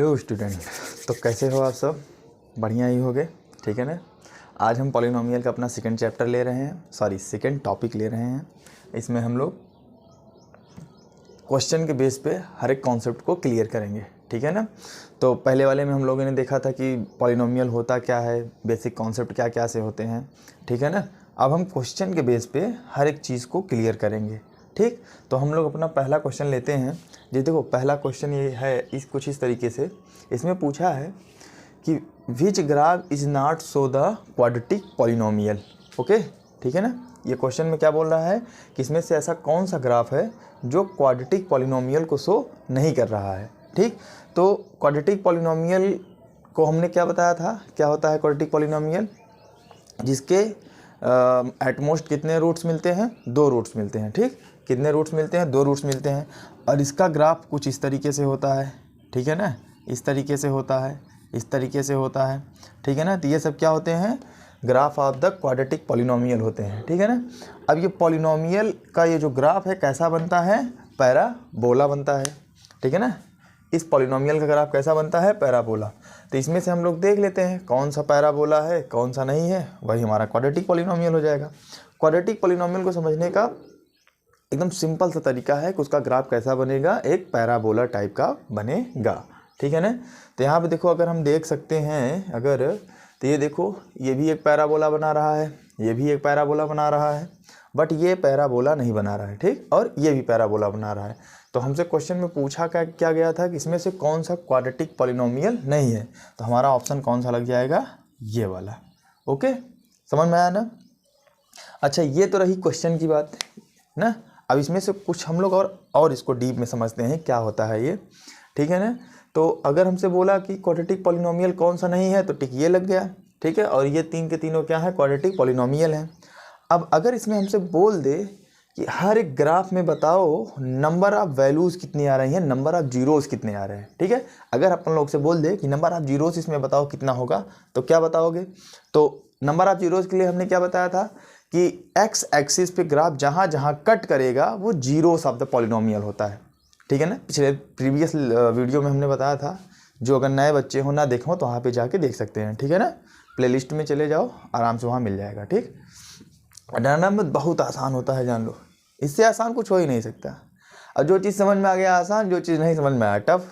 Hello student, तो कैसे हो आप सब? बढ़िया ही होगे, ठीक है ना। आज हम पॉलिनोमियल का अपना सेकंड चैप्टर ले रहे हैं, सेकंड टॉपिक ले रहे हैं। इसमें हम लोग क्वेश्चन के बेस पे हर एक कॉन्सेप्ट को क्लियर करेंगे, ठीक है ना। तो पहले वाले में हम लोगों ने देखा था कि पॉलिनोमियल होता क्या है, बेसिक कॉन्सेप्ट क्या क्या से होते हैं, ठीक है ना। अब हम क्वेश्चन के बेस पे हर एक चीज़ को क्लियर करेंगे, ठीक। तो हम लोग अपना पहला क्वेश्चन लेते हैं। जी देखो, पहला क्वेश्चन ये है कुछ इस तरीके से। इसमें पूछा है कि which graph is not show the quadratic polynomial. Okay, ठीक है ना। ये क्वेश्चन में क्या बोल रहा है कि इसमें से ऐसा कौन सा ग्राफ है जो क्वाड्रेटिक पॉलिनोमियल को शो नहीं कर रहा है, ठीक। तो क्वाड्रेटिक पॉलिनोमियल को हमने क्या बताया था, क्या होता है क्वाड्रेटिक पॉलिनोमियल? जिसके एटमोस्ट कितने रूट्स मिलते हैं? 2 रूट्स मिलते हैं, ठीक। कितने रूट्स मिलते हैं? 2 रूट्स मिलते हैं। और इसका ग्राफ कुछ इस तरीके से होता है, ठीक है ना। इस तरीके से होता है, इस तरीके से होता है, ठीक है ना। तो ये सब क्या होते हैं? Graph of the quadratic polynomial होते हैं, ठीक है ना। अब ये पॉलिनोमियल का ये जो ग्राफ है कैसा बनता है? पैराबोला बनता है, ठीक है ना। इस पॉलिनोमियल का ग्राफ कैसा बनता है? पैराबोला। तो इसमें से हम लोग देख लेते हैं कौन सा पैराबोला है, कौन सा नहीं है, वही हमारा क्वाड्रेटिक पॉलिनोमियल हो जाएगा। क्वाड्रेटिक पॉलिनोमियल को समझने का एकदम सिंपल सा तरीका है कि उसका ग्राफ कैसा बनेगा? एक पैराबोला टाइप का बनेगा, ठीक है ना। तो यहाँ पे देखो, अगर हम देख सकते हैं अगर, तो ये देखो, ये भी एक पैराबोला बना रहा है, ये भी एक पैराबोला बना रहा है, बट ये पैराबोला नहीं बना रहा है, ठीक। और ये भी पैराबोला बना रहा है। तो हमसे क्वेश्चन में पूछा क्या गया था कि इसमें से कौन सा क्वाड्रेटिक पॉलिनोमियल नहीं है। तो हमारा ऑप्शन कौन सा लग जाएगा? ये वाला। ओके, समझ में आया ना। अच्छा, ये तो रही क्वेश्चन की बात ना। अब इसमें से कुछ हम लोग और इसको डीप में समझते हैं क्या होता है ये, ठीक है ना। तो अगर हमसे बोला कि क्वाड्रेटिक पॉलिनोमियल कौन सा नहीं है, तो टिक ये लग गया, ठीक है। और ये तीन के तीनों क्या है? क्वाड्रेटिक पॉलिनोमियल है। अब अगर इसमें हमसे बोल दे कि हर एक ग्राफ में बताओ नंबर ऑफ वैल्यूज़ कितनी आ रही हैं, नंबर ऑफ जीरोज़ कितने आ रहे हैं, ठीक है। अगर अपन लोग से बोल दे कि नंबर ऑफ जीरोज़ इसमें बताओ कितना होगा, तो क्या बताओगे? तो नंबर ऑफ जीरोज़ के लिए हमने क्या बताया था कि एक्स एक्सिस पे ग्राफ जहाँ जहाँ कट करेगा वो जीरोस ऑफ द पॉलिनोमियल होता है, ठीक है ना। प्रीवियस वीडियो में हमने बताया था। जो अगर नए बच्चे हो ना देखो तो वहाँ पे जाके देख सकते हैं, ठीक है ना। प्लेलिस्ट में चले जाओ, आराम से वहाँ मिल जाएगा, ठीक। डायनामिक बहुत आसान होता है, जान लो। इससे आसान कुछ हो ही नहीं सकता। और जो चीज़ समझ में आ गया आसान, जो चीज़ नहीं समझ में आया टफ।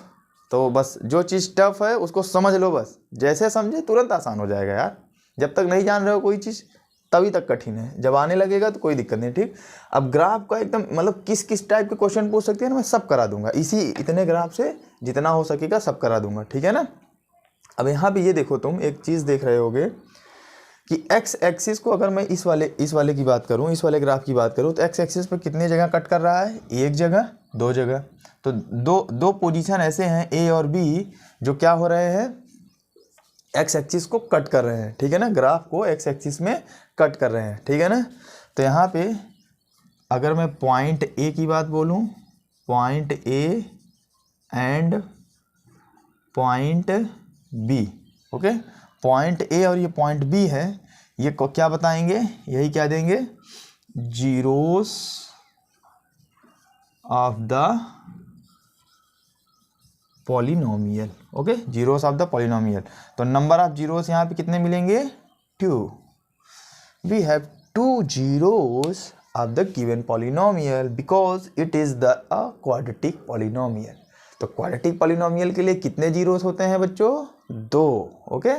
तो बस जो चीज़ टफ है उसको समझ लो, बस जैसे समझे तुरंत आसान हो जाएगा यार। जब तक नहीं जान रहे हो कोई चीज़ तभी तक कठिन है, जब आने लगेगा तो कोई दिक्कत नहीं, ठीक। अब ग्राफ का एकदम मतलब किस किस टाइप के क्वेश्चन पूछ सकते हैं ना, मैं सब करा दूंगा। इतने ग्राफ से जितना हो सकेगा सब करा दूंगा, ठीक है ना। अब यहाँ पे ये देखो, तुम एक चीज़ देख रहे होगे कि एक्स एक्सिस को अगर मैं इस वाले की बात करूं, इस वाले ग्राफ की बात करूं, तो एक्स एक्सिस पर कितनी जगह कट कर रहा है? एक जगह, 2 जगह। तो दो पोजीशन ऐसे हैं ए और बी जो क्या हो रहे हैं? एक्स एक्सिस को कट कर रहे हैं, ठीक है ना। ग्राफ को एक्स एक्सिस में कट कर रहे हैं, ठीक है ना। तो यहाँ पे अगर मैं पॉइंट ए की बात बोलूँ, point A and point B, okay. Point A और ये पॉइंट बी है, ये को क्या बताएंगे? यही क्या देंगे? Zeros of the polynomial, okay. Zeros of the polynomial. तो नंबर ऑफ जीरोस यहाँ पे कितने मिलेंगे? 2। We have 2 zeros of the given polynomial because it is the quadratic polynomial. तो क्वाड्रेटिक पॉलिनोमियल के लिए कितने जीरोस होते हैं बच्चों? 2, ओके।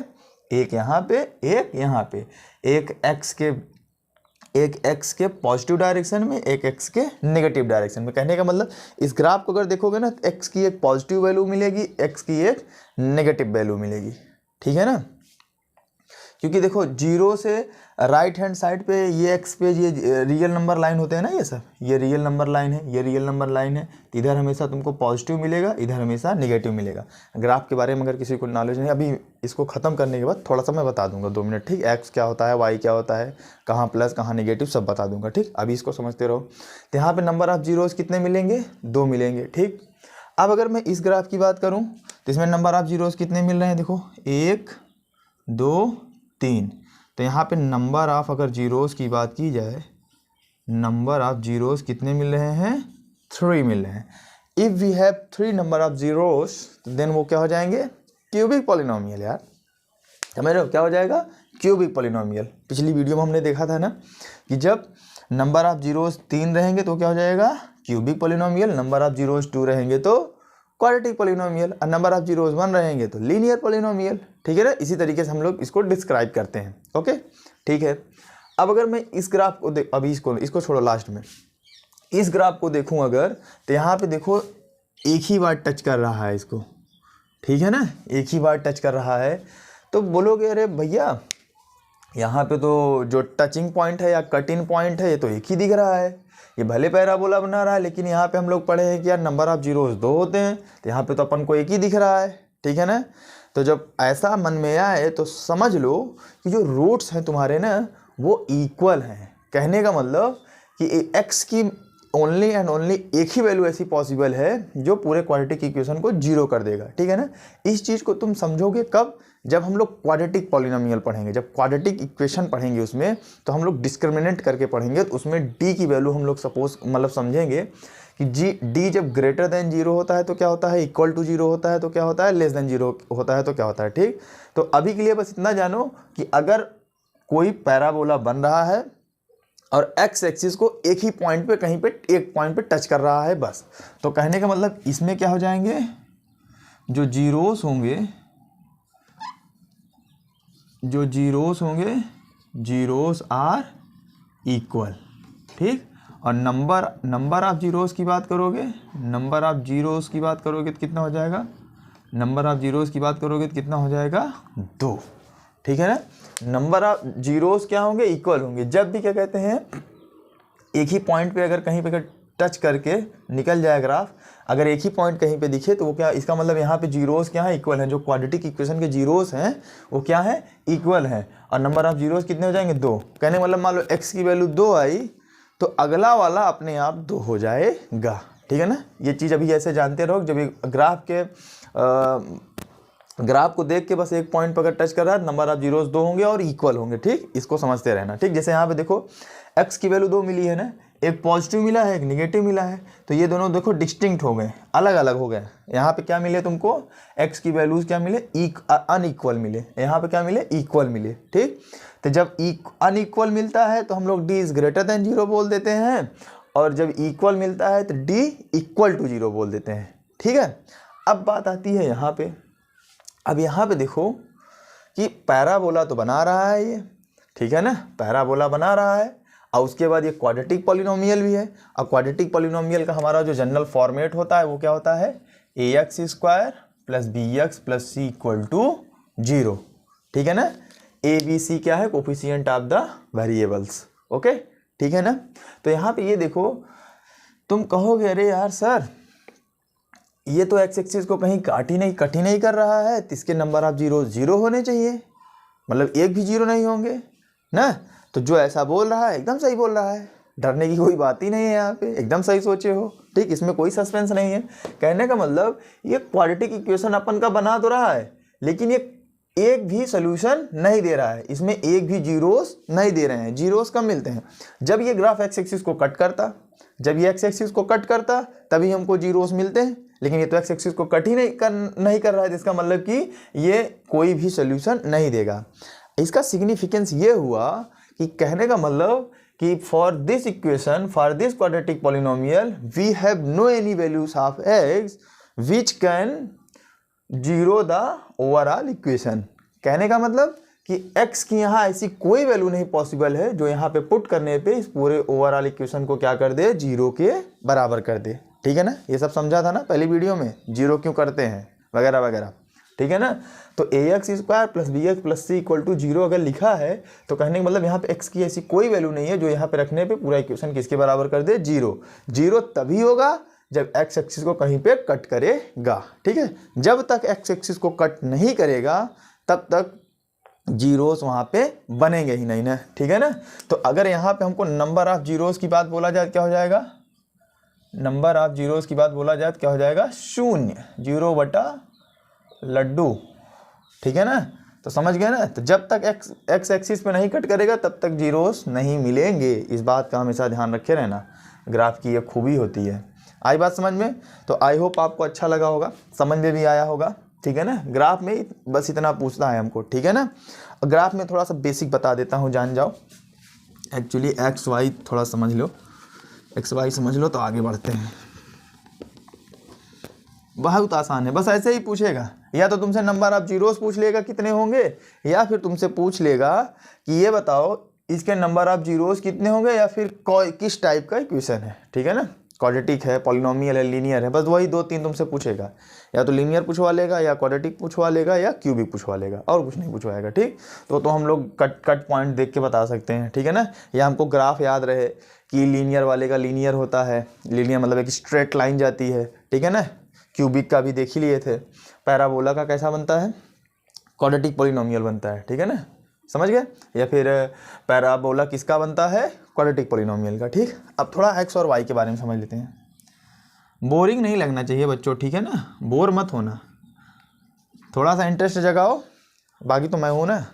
एक यहाँ पे, एक यहाँ पे। एक एक्स के पॉजिटिव डायरेक्शन में, एक एक्स के नेगेटिव डायरेक्शन में। कहने का मतलब इस ग्राफ को अगर देखोगे ना, तो एक्स की एक पॉजिटिव वैल्यू मिलेगी, एक्स की एक नेगेटिव वैल्यू मिलेगी, ठीक है ना। क्योंकि देखो, जीरो से राइट हैंड साइड पे ये एक्स पे ये रियल नंबर लाइन होते हैं ना, ये सब ये रियल नंबर लाइन है, ये रियल नंबर लाइन है। तो इधर हमेशा तुमको पॉजिटिव मिलेगा, इधर हमेशा नेगेटिव मिलेगा। ग्राफ के बारे में अगर किसी को नॉलेज नहीं, अभी इसको ख़त्म करने के बाद थोड़ा सा मैं बता दूंगा, 2 मिनट, ठीक। एक्स क्या होता है, वाई क्या होता है, कहाँ प्लस कहाँ नेगेटिव, सब बता दूंगा, ठीक। अभी इसको समझते रहो। तो यहाँ पर नंबर ऑफ जीरोज़ कितने मिलेंगे? 2 मिलेंगे, ठीक। अब अगर मैं इस ग्राफ की बात करूँ तो इसमें नंबर ऑफ जीरोज़ कितने मिल रहे हैं? देखो, 1 2 3। तो यहाँ पे नंबर ऑफ अगर जीरोज़ की बात की जाए, नंबर ऑफ जीरोज़ कितने मिल रहे हैं? 3 मिल रहे हैं। If we have 3 number of zeros then वो क्या हो जाएंगे, क्यूबिक पॉलिनोमियल। यार समझ रहे हो, क्या हो जाएगा, क्यूबिक पॉलिनोमियल। पिछली वीडियो में हमने देखा था ना कि जब नंबर ऑफ जीरोस 3 रहेंगे तो क्या हो जाएगा, cubic polynomial. Number of zeros 2 रहेंगे तो क्वाड्रेटिक पॉलिनोमियल, और नंबर ऑफ जीरोस 1 रहेंगे तो लीनियर पॉलिनोमियल। ठीक है ना, इसी तरीके से हम लोग इसको डिस्क्राइब करते हैं। ओके ठीक है। अब अगर मैं इस ग्राफ को अभी इसको छोड़ो, लास्ट में इस ग्राफ को देखूं अगर, तो यहाँ पे देखो एक ही बार टच कर रहा है इसको, ठीक है ना, एक ही बार टच कर रहा है। तो बोलोगे अरे भैया यहाँ पे तो जो टचिंग पॉइंट है या कट इन पॉइंट है ये तो एक ही दिख रहा है, ये भले पैराबोला बना रहा है, लेकिन यहाँ पे हम लोग पढ़े हैं कि यार नंबर ऑफ जीरोस 2 होते हैं, तो यहाँ पे तो अपन को एक ही दिख रहा है। ठीक है ना, तो जब ऐसा मन में आए तो समझ लो कि जो रूट्स हैं तुम्हारे ना वो इक्वल हैं। कहने का मतलब कि एक्स की ओनली एंड ओनली एक ही वैल्यू ऐसी पॉसिबल है जो पूरे क्वाड्रेटिक इक्वेशन को जीरो कर देगा। ठीक है ना, इस चीज़ को तुम समझोगे कब, जब हम लोग क्वाड्रेटिक पॉलिनोमियल पढ़ेंगे, जब क्वाड्रेटिक इक्वेशन पढ़ेंगे उसमें, तो हम लोग डिस्क्रिमिनेंट करके पढ़ेंगे, तो उसमें डी की वैल्यू हम लोग सपोज मतलब समझेंगे कि डी जब ग्रेटर देन जीरो होता है तो क्या होता है, इक्वल टू जीरो होता है तो क्या होता है, लेस देन जीरो होता है तो क्या होता है। ठीक, तो अभी के लिए बस इतना जानो कि अगर कोई पैराबोला बन रहा है और एक्स एक्सिस को एक ही पॉइंट पे कहीं पे एक पॉइंट पे टच कर रहा है बस, तो कहने का मतलब इसमें क्या हो जाएंगे, जो जीरोस होंगे जीरोस आर इक्वल। ठीक, और नंबर ऑफ जीरोस की बात करोगे, नंबर ऑफ जीरोस की बात करोगे तो कितना हो जाएगा, नंबर ऑफ जीरोस की बात करोगे तो कितना हो जाएगा, 2। ठीक है ना, नंबर ऑफ जीरोस क्या होंगे, इक्वल होंगे। जब भी क्या कहते हैं, एक ही पॉइंट पे अगर कहीं पे टच करके निकल जाए ग्राफ, अगर एक ही पॉइंट कहीं पे दिखे तो वो क्या, इसका मतलब यहाँ पे जीरोस क्या है, इक्वल है। जो क्वाड्रेटिक इक्वेशन के जीरोस हैं वो क्या है, इक्वल है। और नंबर ऑफ जीरोस कितने हो जाएंगे, 2। कहने मतलब मान लो एक्स की वैल्यू 2 आई तो अगला वाला अपने आप 2 हो जाएगा। ठीक है ना, ये चीज़ अभी ऐसे जानते रहो, जब ग्राफ को देख के बस एक पॉइंट पर अगर टच कर रहा है, नंबर ऑफ जीरोस 2 होंगे और इक्वल होंगे। ठीक, इसको समझते रहना। ठीक, जैसे यहाँ पे देखो एक्स की वैल्यू 2 मिली है ना, एक पॉजिटिव मिला है एक निगेटिव मिला है, तो ये दोनों देखो डिस्टिंक्ट हो गए, अलग अलग हो गए। यहाँ पे क्या मिले तुमको, एक्स की वैल्यूज क्या मिले, अनइक्वल मिले, यहाँ पे क्या मिले, इक्वल मिले। ठीक, तो जब अनइक्वल मिलता है तो हम लोग डी इज ग्रेटर देन 0 बोल देते हैं, और जब इक्वल मिलता है तो डी इक्वल टू 0 बोल देते हैं। ठीक है, अब बात आती है यहाँ पे, अब यहाँ पे देखो कि पैराबोला तो बना रहा है ये, ठीक है ना, पैराबोला बना रहा है, और उसके बाद ये क्वाड्रेटिक पॉलिनोमियल भी है। और क्वाड्रेटिक पॉलिनोमियल का हमारा जो जनरल फॉर्मेट होता है वो क्या होता है, ax square plus bx plus c equal to 0। ठीक है ना, a b c क्या है, coefficient of the variables. Okay ठीक है ना, तो यहाँ पे ये देखो, तुम कहोगे अरे यार सर ये तो एक्स एक्सिस को कहीं कट ही नहीं कर रहा है, तो इसके नंबर ऑफ जीरो 0 होने चाहिए, मतलब एक भी 0 नहीं होंगे ना। तो जो ऐसा बोल रहा है एकदम सही बोल रहा है, डरने की कोई बात ही नहीं है, यहाँ पे एकदम सही सोचे हो। ठीक, इसमें कोई सस्पेंस नहीं है। कहने का मतलब ये क्वाड्रेटिक इक्वेशन अपन का बना तो रहा है, लेकिन ये एक भी सोल्यूशन नहीं दे रहा है, इसमें एक भी जीरोस नहीं दे रहे हैं, जीरोस कम मिलते हैं। जब ये ग्राफ एक्स एक्सिस को कट करता, जब ये एक्स एक्सिस को कट करता तभी हमको जीरोस मिलते हैं, लेकिन ये तो एक्स एक्सिस को कट ही नहीं कर रहा है, जिसका मतलब कि ये कोई भी सोल्यूशन नहीं देगा। इसका सिग्निफिकेंस ये हुआ कि कहने का मतलब कि for this equation, for this quadratic polynomial we have no any values of x which can zero the overall equation. कहने का मतलब कि x की यहाँ ऐसी कोई वैल्यू नहीं पॉसिबल है जो यहाँ पे पुट करने पे इस पूरे ओवरऑल इक्वेशन को क्या कर दे, 0 के बराबर कर दे। ठीक है ना, ये सब समझा था ना पहली वीडियो में, 0 क्यों करते हैं वगैरह वगैरह। ठीक है ना, तो ax square plus bx plus c equal to 0 अगर लिखा है तो कहने का मतलब यहाँ पे x की ऐसी कोई वैल्यू नहीं है जो यहाँ पे रखने पे पूरा इक्वेशन किसके बराबर कर दे, 0। 0 तभी होगा जब x एक्सिस को कहीं पे कट करेगा। ठीक है, जब तक x एक्सिस को कट नहीं करेगा तब तक जीरोस वहाँ पे बनेंगे ही नहीं ना। ठीक है ना, तो अगर यहाँ पे हमको नंबर ऑफ जीरोस की बात बोला जाए क्या हो जाएगा, नंबर ऑफ जीरोस की बात बोला जाए क्या हो जाएगा, 0, 0 बटा लड्डू। ठीक है ना, तो समझ गए ना, तो जब तक एक्स एक्सिस पे नहीं कट करेगा तब तक जीरोस नहीं मिलेंगे। इस बात का हमेशा ध्यान रखे रहना, ग्राफ की ये खूबी होती है। आई बात समझ में? तो आई होप आपको अच्छा लगा होगा, समझ में भी आया होगा, ठीक है ना। ग्राफ में बस इतना पूछना है हमको, ठीक है ना। ग्राफ में थोड़ा सा बेसिक बता देता हूँ, जान जाओ। एक्चुअली एक्स वाई थोड़ा समझ लो, एक्स वाई समझ लो तो आगे बढ़ते हैं। बहुत आसान है, बस ऐसे ही पूछेगा, या तो तुमसे नंबर ऑफ जीरोस पूछ लेगा कितने होंगे, या फिर तुमसे पूछ लेगा कि ये बताओ इसके नंबर ऑफ जीरोस कितने होंगे, या फिर किस टाइप का इक्वेशन है, ठीक है ना। क्वाड्रेटिक है, पॉलिनोमियल है, लीनियर है, बस वही 2-3 तुमसे पूछेगा। या तो लीनियर पूछवा लेगा, या क्वाड्रेटिक पूछवा लेगा, या क्यूबिक पूछवा लेगा, और कुछ नहीं पूछवाएगा, ठीक। तो हम लोग कट पॉइंट देख के बता सकते हैं, ठीक है ना। या हमको ग्राफ याद रहे कि लीनियर वाले का लीनियर होता है, लीनियर मतलब एक स्ट्रेट लाइन जाती है, ठीक है ना। क्यूबिक का भी देख ही लिए थे। पैराबोला का कैसा बनता है? क्वाड्रेटिक पॉलिनोमियल बनता है, ठीक है ना, समझ गए। या फिर पैराबोला किसका बनता है? क्वाड्रेटिक पॉलिनोमियल का, ठीक। अब थोड़ा एक्स और वाई के बारे में समझ लेते हैं। बोरिंग नहीं लगना चाहिए बच्चों, ठीक है ना, बोर मत होना, थोड़ा सा इंटरेस्ट जगाओ, बाकी तो मैं हूँ ना,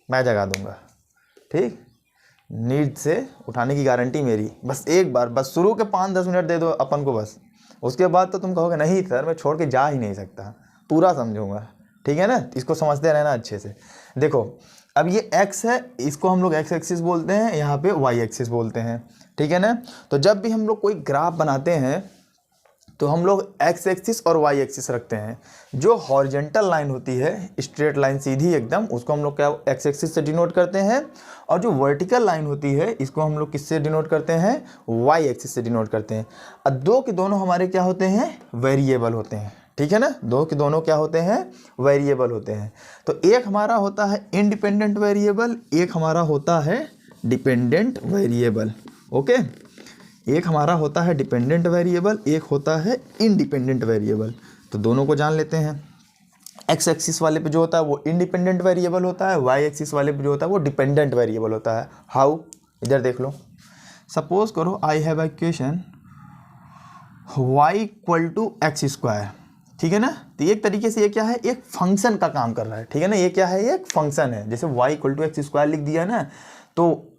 मैं जगा दूंगा, ठीक। नींद से उठाने की गारंटी मेरी, बस एक बार, बस शुरू के 5-10 मिनट दे दो अपन को बस, उसके बाद तो तुम कहोगे नहीं सर मैं छोड़ के जा ही नहीं सकता, पूरा समझूंगा, ठीक है ना। इसको समझते रहना अच्छे से। देखो अब ये x है, इसको हम लोग x एक्सिस बोलते हैं, यहाँ पे y एक्सिस बोलते हैं, ठीक है ना। तो जब भी हम लोग कोई ग्राफ बनाते हैं तो हम लोग x एक्सिस और y एक्सिस रखते हैं। जो हॉरिजेंटल लाइन होती है, स्ट्रेट लाइन सीधी एकदम, उसको हम लोग क्या x एक्सिस से डिनोट करते हैं, और जो वर्टिकल लाइन होती है इसको हम लोग किससे डिनोट करते हैं? y एक्सिस से डिनोट करते हैं। अब दो के दोनों हमारे क्या होते हैं? वेरिएबल होते हैं, ठीक है ना। दो के दोनों क्या होते हैं? वेरिएबल होते हैं। तो एक हमारा होता है इंडिपेंडेंट वेरिएबल, एक हमारा होता है डिपेंडेंट वेरिएबल, ओके। एक हमारा होता है डिपेंडेंट वेरिएबल, एक होता है इंडिपेंडेंट वेरिएबल। तो दोनों को जान लेते हैं। एक्स एक्सिस वाले पे जो होता है वो इंडिपेंडेंट वेरिएबल होता है, वाई एक्सिस वाले पे जो होता है वो डिपेंडेंट वेरिएबल होता है। हाउ? इधर देख लो, सपोज करो I have equation y equal to x square, ठीक है ना। तो एक तरीके से ये क्या है? एक फंक्शन का काम कर रहा है, ठीक है ना। ये क्या है? ये एक फंक्शन है। जैसे y equal to x square लिख दिया ना, तो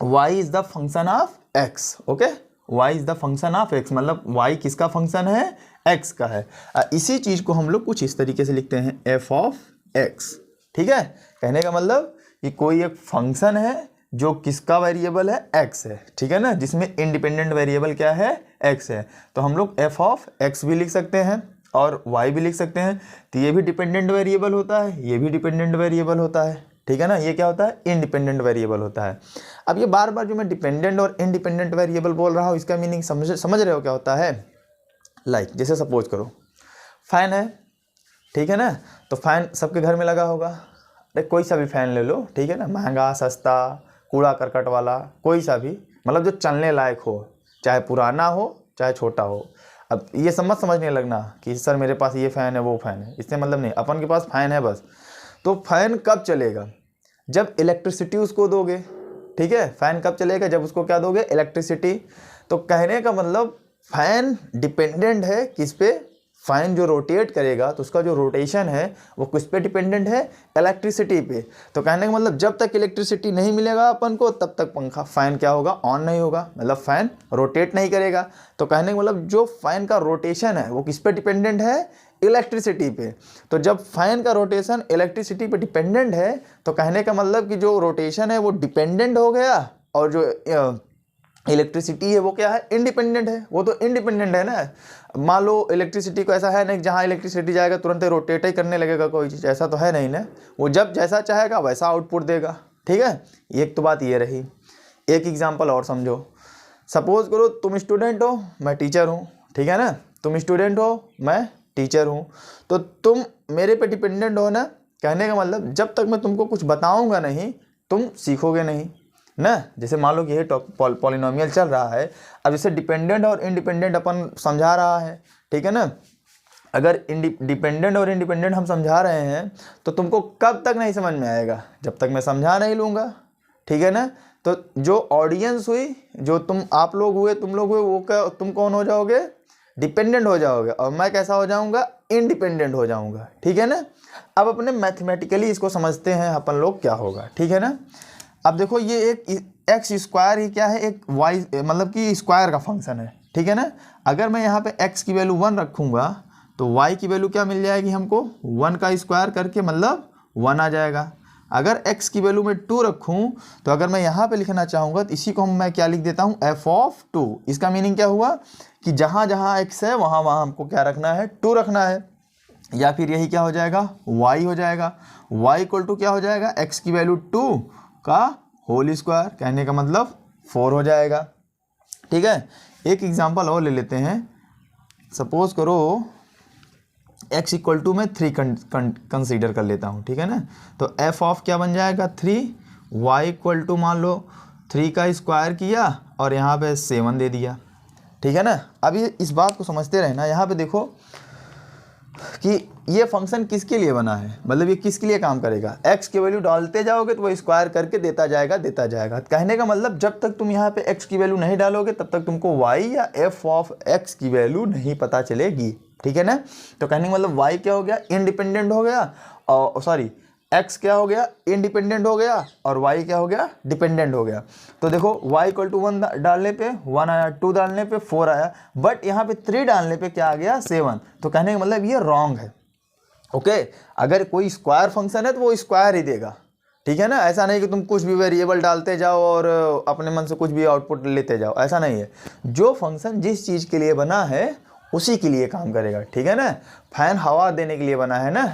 y is the function of x, okay. y is the function of x, मतलब y किसका फंक्शन है? x का है। इसी चीज को हम लोग कुछ इस तरीके से लिखते हैं, f ऑफ x, ठीक है। कहने का मतलब कि कोई एक फंक्शन है जो किसका वेरिएबल है? x है, ठीक है ना, जिसमें इंडिपेंडेंट वेरिएबल क्या है? x है। तो हम लोग f ऑफ x भी लिख सकते हैं और y भी लिख सकते हैं। तो ये भी डिपेंडेंट वेरिएबल होता है, ये भी डिपेंडेंट वेरिएबल होता है, ठीक है ना। ये क्या होता है? इंडिपेंडेंट वेरिएबल होता है। अब ये बार बार जो मैं डिपेंडेंट और इंडिपेंडेंट वेरिएबल बोल रहा हूँ, इसका मीनिंग समझ रहे हो क्या होता है? लाइक जैसे सपोज करो फैन है, ठीक है ना। तो फैन सबके घर में लगा होगा। अरे कोई सा भी फैन ले लो, ठीक है ना, महंगा सस्ता कूड़ा करकट वाला, कोई सा भी, मतलब जो चलने लायक हो, चाहे पुराना हो चाहे छोटा हो। अब ये समझने लगना कि सर मेरे पास ये फ़ैन है वो फ़ैन है, इससे मतलब नहीं, अपन के पास फ़ैन है बस। तो फ़ैन कब चलेगा? जब इलेक्ट्रिसिटी उसको दोगे, ठीक है। फ़ैन कब चलेगा? जब उसको क्या दोगे? इलेक्ट्रिसिटी। तो कहने का मतलब फ़ैन डिपेंडेंट है किस पे? फ़ैन जो रोटेट करेगा तो उसका जो रोटेशन है वो किस पे डिपेंडेंट है? इलेक्ट्रिसिटी पे। तो कहने का मतलब जब तक इलेक्ट्रिसिटी नहीं मिलेगा अपन को तब तक पंखा फ़ैन क्या होगा? ऑन नहीं होगा, मतलब फ़ैन रोटेट नहीं करेगा। तो कहने का मतलब जो फ़ैन का रोटेशन है वो किस पे डिपेंडेंट है? इलेक्ट्रिसिटी पे। तो जब फ़ैन का रोटेशन इलेक्ट्रिसिटी पे डिपेंडेंट है तो कहने का मतलब कि जो रोटेशन है वो डिपेंडेंट हो गया, और जो इलेक्ट्रिसिटी है वो क्या है? इंडिपेंडेंट है। वो तो इंडिपेंडेंट है ना। मान लो इलेक्ट्रिसिटी को ऐसा है नहीं जहाँ इलेक्ट्रिसिटी जाएगा तुरंत रोटेट ही करने लगेगा कोई चीज़, ऐसा तो है नहीं ना। वो जब जैसा चाहेगा वैसा आउटपुट देगा, ठीक है। एक तो बात ये रही। एक एग्जांपल और समझो। सपोज करो तुम स्टूडेंट हो, मैं टीचर हूँ, ठीक है ना। तुम स्टूडेंट हो, मैं टीचर हूँ। तो तुम मेरे पे डिपेंडेंट हो ना। कहने का मतलब जब तक मैं तुमको कुछ बताऊँगा नहीं तुम सीखोगे नहीं ना। जैसे मान लो कि ये पॉलिनोमियल चल रहा है, अब जैसे डिपेंडेंट और इंडिपेंडेंट अपन समझा रहा है, ठीक है ना। अगर डिपेंडेंट और इंडिपेंडेंट हम समझा रहे हैं तो तुमको कब तक नहीं समझ में आएगा? जब तक मैं समझा नहीं लूँगा, ठीक है ना। तो जो ऑडियंस हुई, जो आप लोग हुए, तुम लोग हुए, वो तुम कौन हो जाओगे? डिपेंडेंट हो जाओगे, और मैं कैसा हो जाऊँगा? इंडिपेंडेंट हो जाऊँगा, ठीक है ना। अब अपने मैथमेटिकली इसको समझते हैं अपन लोग क्या होगा, ठीक है ना। अब देखो ये एक एक्स स्क्वायर ही क्या है? एक वाई मतलब कि स्क्वायर का फंक्शन है, ठीक है ना। अगर मैं यहाँ पे x की वैल्यू 1 रखूँगा तो y की वैल्यू क्या मिल जाएगी हमको, 1 का स्क्वायर करके मतलब 1 आ जाएगा। अगर x की वैल्यू में 2 रखूँ तो अगर मैं यहाँ पे लिखना चाहूँगा तो इसी को मैं क्या लिख देता हूँ, f(2). इसका मीनिंग क्या हुआ कि जहाँ जहाँ x है वहाँ वहाँ हमको क्या रखना है, 2 रखना है। या फिर यही क्या हो जाएगा, y हो जाएगा। y इक्वल टू क्या हो जाएगा, x की वैल्यू 2 का होल स्क्वायर, कहने का मतलब 4 हो जाएगा। ठीक है, एक एग्जांपल और ले लेते हैं। सपोज करो x इक्वल टू मैं 3 कंसीडर कर लेता हूँ, ठीक है ना। तो f ऑफ क्या बन जाएगा 3, y इक्वल टू मान लो 3 का स्क्वायर किया और यहाँ पे 7 दे दिया, ठीक है ना। अभी इस बात को समझते रहना। यहाँ पे देखो कि ये फंक्शन किसके लिए बना है, मतलब ये किसके लिए काम करेगा। x की वैल्यू डालते जाओगे तो वो स्क्वायर करके देता जाएगा। कहने का मतलब जब तक तुम यहाँ पे x की वैल्यू नहीं डालोगे तब तक तुमको y या f ऑफ x की वैल्यू नहीं पता चलेगी, ठीक है ना। तो कहने का मतलब y क्या हो गया, इंडिपेंडेंट हो गया, और सॉरी x क्या हो गया, इंडिपेंडेंट हो गया, और y क्या हो गया, डिपेंडेंट हो गया। तो देखो y इक्वल टू 1 डालने पे 1 आया, 2 डालने पे 4 आया, बट यहाँ पे 3 डालने पे क्या आ गया, 7। तो कहने का मतलब ये रॉन्ग है। ओके, अगर कोई स्क्वायर फंक्शन है तो वो स्क्वायर ही देगा, ठीक है ना। ऐसा नहीं कि तुम कुछ भी वेरिएबल डालते जाओ और अपने मन से कुछ भी आउटपुट लेते जाओ, ऐसा नहीं है। जो फंक्शन जिस चीज़ के लिए बना है उसी के लिए काम करेगा, ठीक है ना। फैन हवा देने के लिए बना है ना,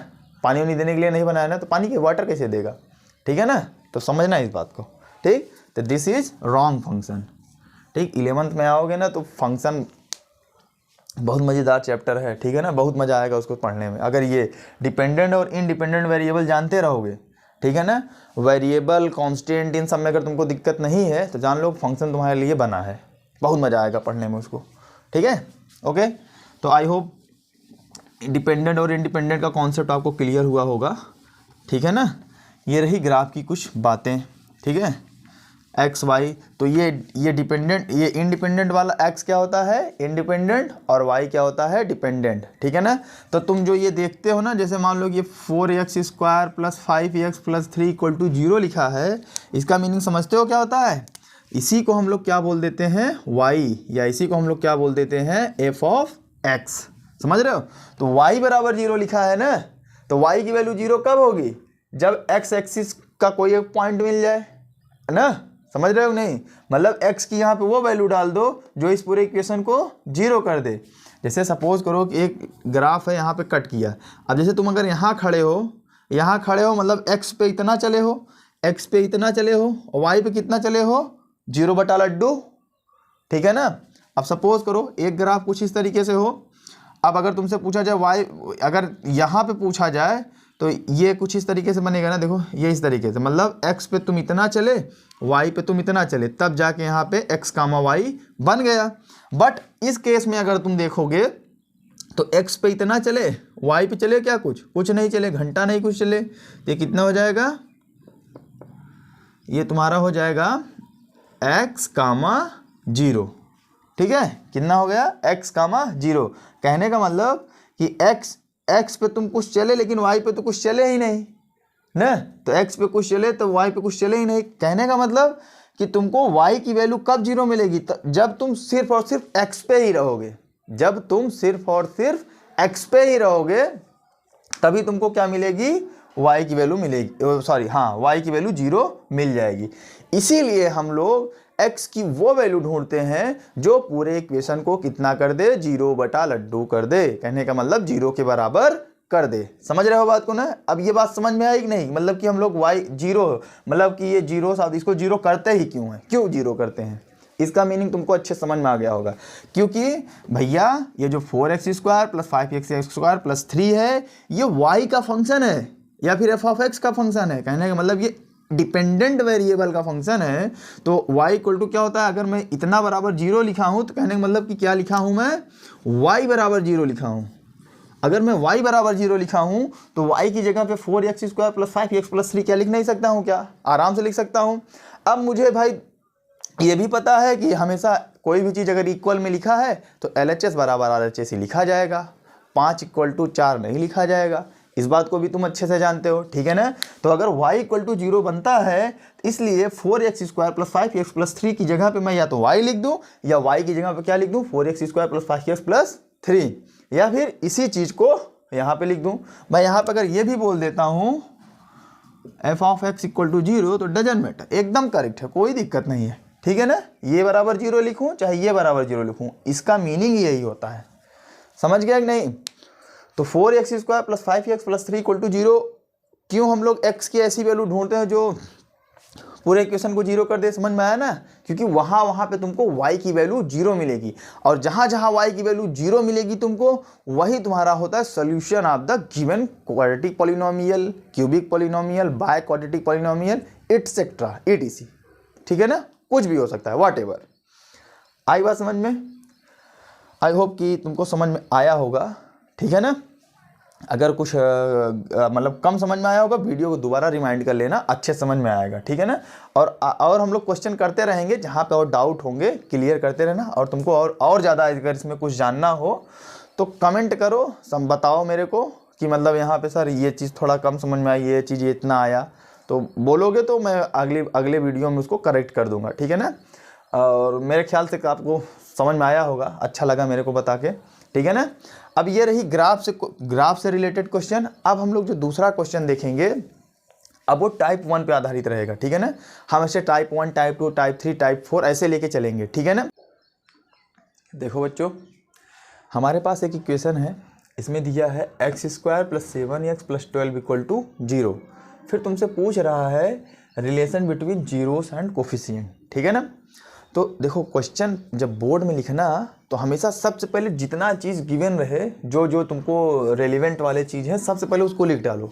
पानी वानी देने के लिए नहीं बना है ना, तो पानी के वाटर कैसे देगा, ठीक है ना। तो समझना इस बात को, ठीक। तो दिस इज रॉन्ग फंक्शन, ठीक। 11th में आओगे ना तो फंक्शन बहुत मज़ेदार चैप्टर है, ठीक है ना, बहुत मज़ा आएगा उसको पढ़ने में। अगर ये डिपेंडेंट और इनडिपेंडेंट वेरिएबल जानते रहोगे, ठीक है ना, वेरिएबल कांस्टेंट इन सब में अगर तुमको दिक्कत नहीं है तो जान लो फंक्शन तुम्हारे लिए बना है, बहुत मज़ा आएगा पढ़ने में उसको, ठीक है। ओके, तो आई होप डिपेंडेंट और इंडिपेंडेंट का कॉन्सेप्ट आपको क्लियर हुआ होगा, ठीक है ना। ये रही ग्राफ की कुछ बातें, ठीक है। एक्स वाई, तो ये डिपेंडेंट, ये इंडिपेंडेंट वाला एक्स क्या होता है, इंडिपेंडेंट, और वाई क्या होता है, डिपेंडेंट, ठीक है ना। तो तुम जो ये देखते हो ना, जैसे मान लो कि 4x square plus 5x plus 3 equal to 0 लिखा है, इसका मीनिंग समझते हो क्या होता है। इसी को हम लोग क्या बोल देते हैं, y, या इसी को हम लोग क्या बोल देते हैं, f ऑफ x, समझ रहे हो। तो y बराबर 0 लिखा है ना, तो y की वैल्यू 0 कब होगी, जब x एक्सिस का कोई एक पॉइंट मिल जाए ना, समझ रहे हो नहीं। मतलब x की यहाँ पे वो वैल्यू डाल दो जो इस पूरे इक्वेशन को 0 कर दे। जैसे सपोज करो कि एक ग्राफ है, यहाँ पे कट किया। अब जैसे तुम अगर यहाँ खड़े हो मतलब x पे इतना चले हो, x पे इतना चले हो, और y पे कितना चले हो, 0 बटा लड्डू, ठीक है ना। अब सपोज करो एक ग्राफ कुछ इस तरीके से हो। अब अगर तुमसे पूछा जाए y, अगर यहाँ पे पूछा जाए तो ये कुछ इस तरीके से बनेगा ना, देखो ये इस तरीके से, मतलब x पे तुम इतना चले, y पे तुम इतना चले, तब जाके यहाँ पे x कामा y बन गया। बट इस केस में अगर तुम देखोगे तो x पे इतना चले, y पे चले क्या, कुछ नहीं चले, घंटा नहीं कुछ चले, तो ये कितना हो जाएगा, ये तुम्हारा हो जाएगा x कामा 0, ठीक है। कितना हो गया, x कामा 0। कहने का मतलब कि x पे तुम कुछ चले लेकिन y पे तो कुछ चले ही नहीं ना, तो x पे कुछ चले तो y पे कुछ चले ही नहीं। कहने का मतलब कि तुमको y की वैल्यू कब 0 मिलेगी, जब तुम सिर्फ और सिर्फ x पे ही रहोगे, जब तुम सिर्फ और सिर्फ x पे ही रहोगे तभी तुमको क्या मिलेगी, y की वैल्यू मिलेगी, सॉरी हाँ, y की वैल्यू 0 मिल जाएगी। इसीलिए हम लोग x की वो वैल्यू ढूंढते हैं जो पूरे इक्वेशन को कितना कर दे, 0 बटा लड्डू कर दे, कहने का मतलब 0 के बराबर कर दे। समझ रहे हो बात को ना। अब ये बात समझ में आई कि नहीं, मतलब कि हम लोग y 0, मतलब कि ये 0 साथ इसको 0 करते ही क्यों है, क्यों 0 करते हैं, इसका मीनिंग तुमको अच्छे समझ में आ गया होगा। क्योंकि भैया ये जो 4x square plus 5x square plus 3 है, ये y का फंक्शन है या फिर f ऑफ x का फंक्शन है। कहने का मतलब ये डिपेंडेंट वेरिएबल का फंक्शन है। तो y इक्वल टू क्या होता है, अगर मैं इतना बराबर 0 लिखा हूं तो कहने का मतलब कि क्या लिखा हूं मैं, y बराबर 0 लिखा हूं। अगर मैं y बराबर 0 लिखा हूं तो y की जगह पे 4x square plus 5x plus 3 क्या लिख नहीं सकता हूं क्या, आराम से लिख सकता हूं। अब मुझे भाई ये भी पता है कि हमेशा कोई भी चीज़ अगर इक्वल में लिखा है तो LHS बराबर RHS ही लिखा जाएगा, 5 = 4 नहीं लिखा जाएगा। इस बात को भी तुम अच्छे से जानते हो, ठीक है ना। तो अगर y इक्वल टू 0 बनता है तो इसलिए 4x square plus 5x plus 3 की जगह पे मैं या तो y लिख दूं या y की जगह पे क्या लिख दूं 4x square plus 5x plus 3, या फिर इसी चीज़ को यहाँ पे लिख दूं। मैं यहाँ पे अगर ये भी बोल देता हूँ f of x equal to 0 तो डजंट मैटर, एकदम करेक्ट है, कोई दिक्कत नहीं है, ठीक है ना। ये बराबर 0 लिखूँ चाहे ये बराबर 0 लिखूँ, इसका मीनिंग यही होता है, समझ गया कि नहीं। तो 4x square plus 5x plus 3 equal to 0, क्यों हम लोग x की ऐसी वैल्यू ढूंढते हैं जो पूरे इक्वेशन को 0 कर दे, समझ में आया ना। क्योंकि वहाँ पे तुमको y की वैल्यू 0 मिलेगी, और जहाँ y की वैल्यू 0 मिलेगी तुमको, वही तुम्हारा होता है solution of the given quadratic polynomial, cubic polynomial, by quadratic polynomial etcetera etc, ठीक है ना, कुछ भी हो सकता है, व्हाटएवर। आई बात समझ में? आई होप कि तुमको समझ में आया होगा, ठीक है ना। अगर कुछ मतलब कम समझ में आया होगा, वीडियो को दोबारा रिमाइंड कर लेना, अच्छे समझ में आएगा, ठीक है ना। और हम लोग क्वेश्चन करते रहेंगे, जहाँ पे और डाउट होंगे क्लियर करते रहना। और तुमको और ज़्यादा अगर इसमें कुछ जानना हो तो कमेंट करो, सब बताओ मेरे को कि मतलब यहाँ पे सर ये चीज़ थोड़ा कम समझ में आई, ये चीज़ इतना आया, तो बोलोगे तो मैं अगले वीडियो में उसको करेक्ट कर दूँगा, ठीक है ना। और मेरे ख्याल से आपको समझ में आया होगा, अच्छा लगा मेरे को बता के, ठीक है ना। अब ये रही ग्राफ से रिलेटेड क्वेश्चन। अब हम लोग जो दूसरा क्वेश्चन देखेंगे, अब वो टाइप 1 पे आधारित रहेगा, ठीक है ना। हम ऐसे टाइप 1, टाइप 2, टाइप 3, टाइप 4 ऐसे लेके चलेंगे, ठीक है ना। देखो बच्चों, हमारे पास एक इक्वेशन है, इसमें दिया है x square plus 7x plus 12 equal to 0। फिर तुमसे पूछ रहा है relation between zeros and coefficient, ठीक है ना। तो देखो क्वेश्चन जब बोर्ड में लिखना तो हमेशा सबसे पहले जितना चीज़ गिवन रहे, जो तुमको रेलिवेंट वाले चीज़ है, सबसे पहले उसको लिख डालो।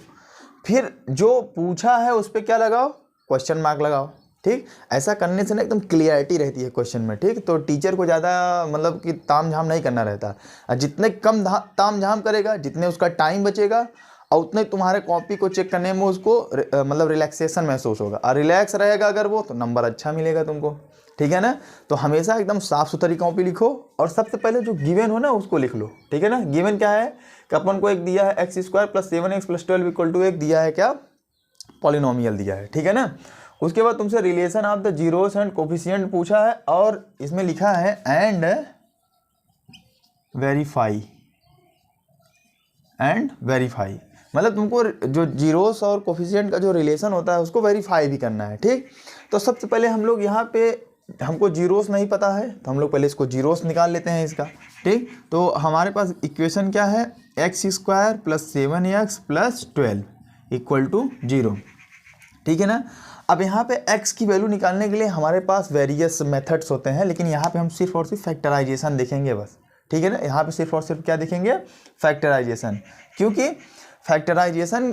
फिर जो पूछा है उस पर क्या लगाओ, क्वेश्चन मार्क लगाओ, ठीक। ऐसा करने से ना एकदम क्लियरिटी रहती है क्वेश्चन में, ठीक। तो टीचर को ज़्यादा मतलब कि ताम झाम नहीं करना रहता, और जितने कम ताम झाम करेगा, जितने उसका टाइम बचेगा, और उतने तुम्हारे कॉपी को चेक करने में उसको मतलब रिलैक्सेशन महसूस होगा, और रिलैक्स रहेगा अगर वो, तो नंबर अच्छा मिलेगा तुमको, ठीक है ना। तो हमेशा एकदम साफ सुथरी कॉपी लिखो, और सबसे पहले जो गिवन हो ना उसको लिख लो, ठीक है ना। गिवन क्या है कि अपन को एक दिया है x square plus 7x plus 12 equal to एक दिया है क्या, पॉलिनोमियल दिया है, ठीक है ना। उसके बाद तुमसे relation of the zeros and coefficient पूछा है, और इसमें लिखा है एंड वेरीफाई, मतलब तुमको जो जीरोस और कोफिशिएंट का जो रिलेशन होता है उसको वेरीफाई भी करना है, ठीक। तो सबसे पहले हम लोग यहाँ पे, हमको जीरोस नहीं पता है तो हम लोग पहले इसको जीरोस निकाल लेते हैं इसका, ठीक। तो हमारे पास इक्वेशन क्या है, x square plus 7x plus 12 equal to 0, ठीक है ना। अब यहाँ पे x की वैल्यू निकालने के लिए हमारे पास वेरियस मेथड्स होते हैं, लेकिन यहाँ पे हम सिर्फ और सिर्फ फैक्टराइजेशन देखेंगे बस, ठीक है ना। यहाँ पे सिर्फ और सिर्फ क्या देखेंगे, फैक्टराइजेशन, क्योंकि फैक्टराइजेशन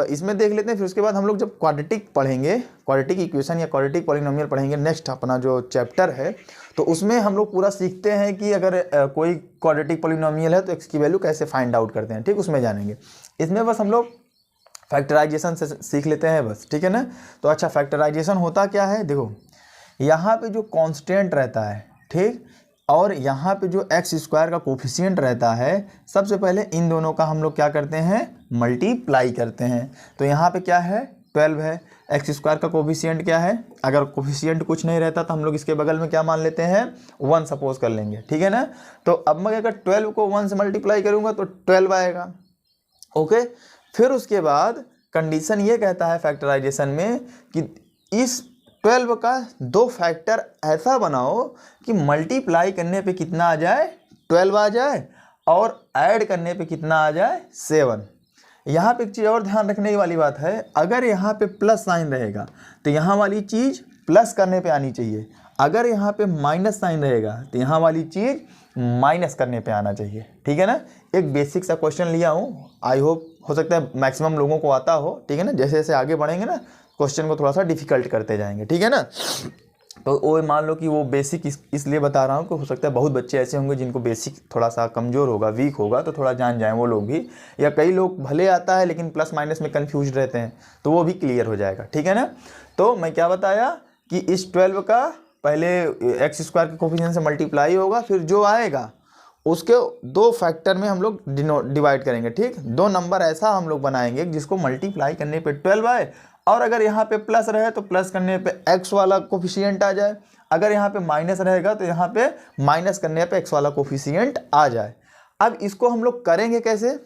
इसमें देख लेते हैं। फिर उसके बाद हम लोग जब क्वाड्रेटिक पढ़ेंगे, क्वाड्रेटिक इक्वेशन या क्वाड्रेटिक पॉलिनोमियल पढ़ेंगे, नेक्स्ट अपना जो चैप्टर है, तो उसमें हम लोग पूरा सीखते हैं कि अगर कोई क्वाड्रेटिक पॉलिनोमियल है तो x की वैल्यू कैसे फाइंड आउट करते हैं, ठीक, उसमें जानेंगे। इसमें बस हम लोग फैक्टराइजेशन से सीख लेते हैं बस, ठीक है ना। तो अच्छा, फैक्टराइजेशन होता क्या है, देखो यहाँ पे जो कांस्टेंट रहता है, ठीक, और यहाँ पे जो x स्क्वायर का कोफिशिएंट रहता है, सबसे पहले इन दोनों का हम लोग क्या करते हैं, मल्टीप्लाई करते हैं। तो यहाँ पे क्या है, 12 है, x स्क्वायर का कोफिशिएंट क्या है, अगर कोफिशिएंट कुछ नहीं रहता तो हम लोग इसके बगल में क्या मान लेते हैं, 1 सपोज कर लेंगे, ठीक है ना। तो अब मैं अगर 12 को 1 से मल्टीप्लाई करूँगा तो 12 आएगा, ओके। फिर उसके बाद कंडीशन ये कहता है फैक्टराइजेशन में कि इस 12 का 2 फैक्टर ऐसा बनाओ कि मल्टीप्लाई करने पे कितना आ जाए, 12 आ जाए, और ऐड करने पे कितना आ जाए, 7। यहाँ पे एक चीज़ और ध्यान रखने वाली बात है, अगर यहाँ पे प्लस साइन रहेगा तो यहाँ वाली चीज़ प्लस करने पे आनी चाहिए, अगर यहाँ पे माइनस साइन रहेगा तो यहाँ वाली चीज़ माइनस करने पे आना चाहिए, ठीक है ना। एक बेसिक सा क्वेश्चन लिया हूँ, आई होप हो सकता है मैक्सिमम लोगों को आता हो, ठीक है ना। जैसे जैसे आगे बढ़ेंगे ना, क्वेश्चन को थोड़ा सा डिफिकल्ट करते जाएंगे, ठीक है ना। तो वो मान लो कि वो बेसिक इसलिए बता रहा हूँ कि हो सकता है बहुत बच्चे ऐसे होंगे जिनको बेसिक थोड़ा सा कमज़ोर होगा, वीक होगा, तो थोड़ा जान जाएं वो लोग भी, या कई लोग भले आता है लेकिन प्लस माइनस में कन्फ्यूज रहते हैं, तो वो भी क्लियर हो जाएगा, ठीक है ना। तो मैं क्या बताया कि इस 12 का पहले x स्क्वायर के कोफिशिएंट से मल्टीप्लाई होगा, फिर जो आएगा उसके 2 फैक्टर में हम लोग डिवाइड करेंगे। ठीक, 2 नंबर ऐसा हम लोग बनाएंगे जिसको मल्टीप्लाई करने पे 12 आए, और अगर यहाँ पे प्लस रहे तो प्लस करने पे x वाला कोफिशिएंट आ जाए, अगर यहाँ पे माइनस रहेगा तो यहाँ पे माइनस करने पे x वाला कोफिशिएंट आ जाए। अब इसको हम लोग करेंगे कैसे,